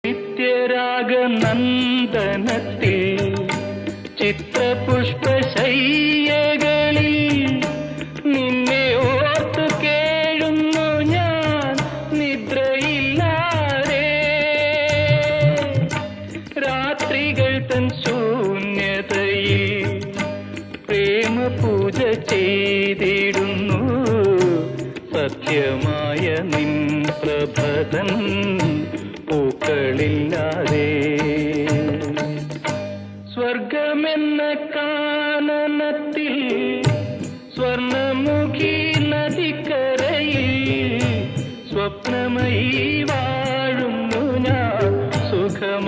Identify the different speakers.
Speaker 1: നിത്യരാഗനന്ദനത്തിൽ ചിത്രപുഷ്പശയ്യകളിൽ നിന്നെ ഓർത്തു കേഴുന്നു ഞാൻ നിദ്രയില്ലാതെ. രാത്രികൾ തൻ ശൂന്യതയിൽ പ്രേമപൂജ ചെയ്തിടുന്നു സത്യമായ നിൻ പ്രഭതൻ പൂക്കളില്ലാതെ. സ്വർഗമെന്ന കാനനത്തിൽ സ്വർണമുഖി നദിക്കരയിൽ സ്വപ്നമയി വാഴുന്നു ഞാൻ സുഖമ